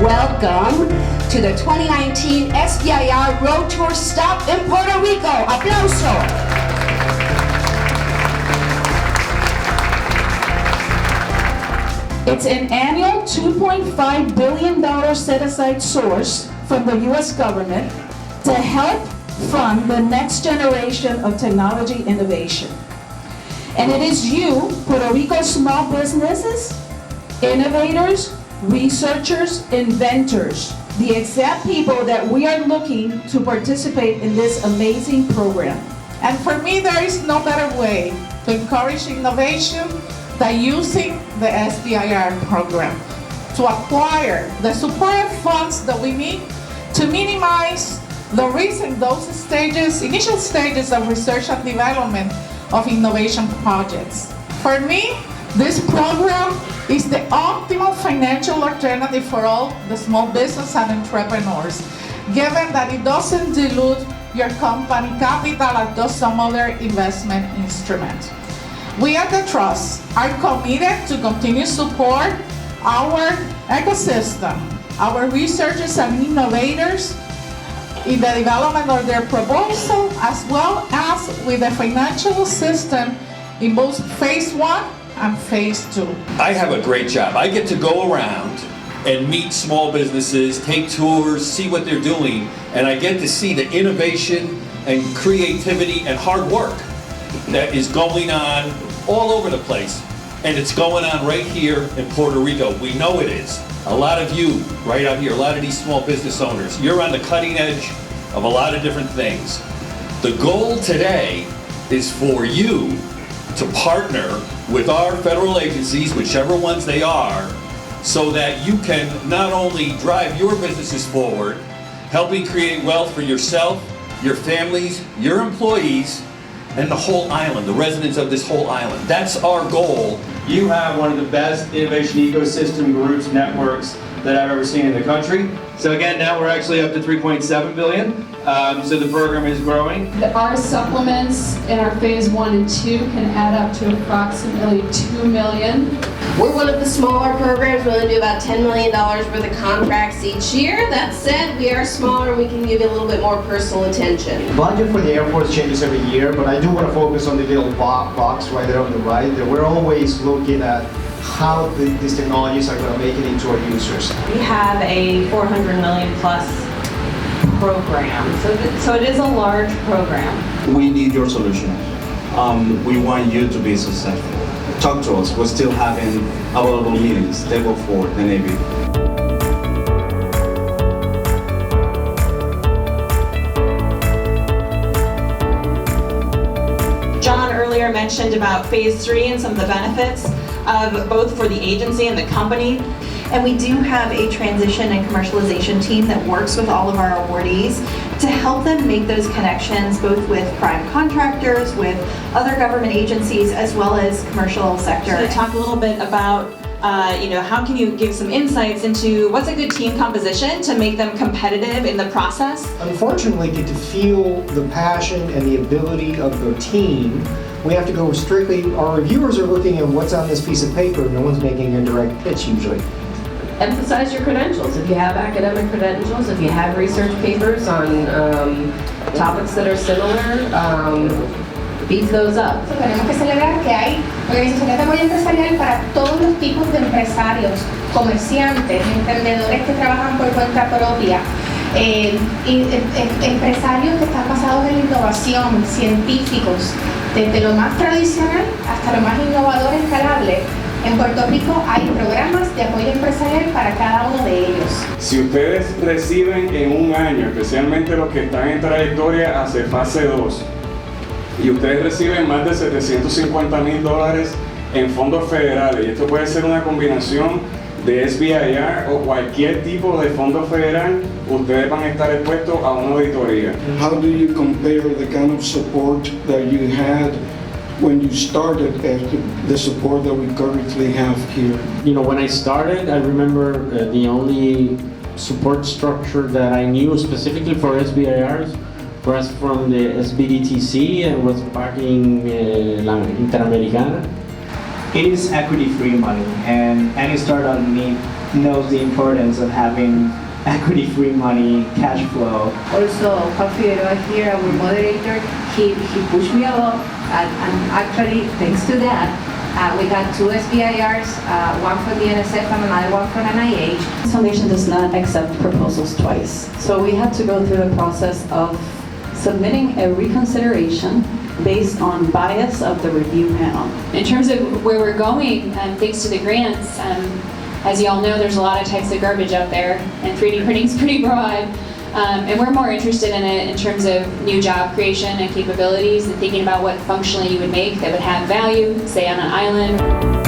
welcome to the 2019 SBIR Road Tour stop in Puerto Rico. Aplauso. It's an annual $2.5 billion set-aside source from the U.S. government to help fund the next generation of technology innovation. And it is you, Puerto Rico small businesses, innovators, researchers, inventors, the exact people that we are looking to participate in this amazing program. And for me, there is no better way to encourage innovation than using the SBIR program to acquire the support funds that we need to minimize the risk in those initial stages of research and development of innovation projects. For me, this program is the optimal financial alternative for all the small business and entrepreneurs, given that it doesn't dilute your company capital as does some other investment instrument. We at the Trust are committed to continue support our ecosystem, our researchers and innovators in the development of their proposal, as well as with the financial system in both phase 1 and phase 2. I have a great job. I get to go around and meet small businesses, take tours, see what they're doing, and I get to see the innovation and creativity and hard work that is going on all over the place. And it's going on right here in Puerto Rico. We know it is. A lot of you right out here, a lot of these small business owners, you're on the cutting edge of a lot of different things. The goal today is for you to partner with our federal agencies, whichever ones they are, so that you can not only drive your businesses forward, helping create wealth for yourself, your families, your employees, and the whole island, the residents of this whole island. That's our goal. You have one of the best innovation ecosystem groups, networks that I've ever seen in the country. So again, now we're actually up to 3.7 billion. So the program is growing. Our supplements in our phase 1 and 2 can add up to approximately 2 million. We're one of the smaller programs. We only do about $10 million worth of contracts each year. That said, we are smaller. We can give you a little bit more personal attention. The budget for the Air Force changes every year, but I do want to focus on the little box right there on the right. That we're always looking at how these technologies are going to make it into our users. We have a 400 million plus program, so it is a large program. We need your solution. We want you to be successful. Talk to us. We're still having available meetings. They go for the Navy. John earlier mentioned about phase 3 and some of the benefits of both for the agency and the company. And we do have a transition and commercialization team that works with all of our awardees to help them make those connections both with prime contractors, with other government agencies, as well as commercial sector. So to talk a little bit about how can you give some insights into what's a good team composition to make them competitive in the process? Unfortunately, to feel the passion and the ability of the team, we have to go strictly, our reviewers are looking at what's on this piece of paper, no one's making a direct pitch usually. Emphasize your credentials. If you have academic credentials, if you have research papers on topics that are similar, beef those up. Tenemos que celebrar que hay organizaciones de apoyo empresarial para todos los tipos de empresarios, comerciantes, emprendedores que trabajan por cuenta propia, empresarios que están basados en la innovación, científicos, desde lo más tradicional hasta lo más innovador, escalable. En Puerto Rico hay programas de apoyo empresarial para cada uno de ellos. Si ustedes reciben en un año, especialmente los que están en trayectoria hacia fase 2, y ustedes reciben más de $750,000 en fondos federales, y esto puede ser una combinación de SBIR o cualquier tipo de fondo federal, ustedes van a estar expuestos a una auditoría. How do you compare the kind of support that you had when you started and the support that we currently have here? You know, when I started, I remember the only support structure that I knew specifically for SBIRs was from the SBDTC and was backing La Interamericana. It is equity-free money, and any startup need knows the importance of having equity-free money, cash flow. Also, Juan Figueroa here, our moderator, he pushed me a lot, and actually, thanks to that, we got 2 SBIRs, one from the NSF and another one from NIH. This foundation does not accept proposals twice. So we had to go through the process of submitting a reconsideration based on bias of the review panel. In terms of where we're going, thanks to the grants, as you all know, there's a lot of types of garbage out there, and 3D printing is pretty broad. And we're more interested in it in terms of new job creation and capabilities and thinking about what functionally you would make that would have value, say on an island.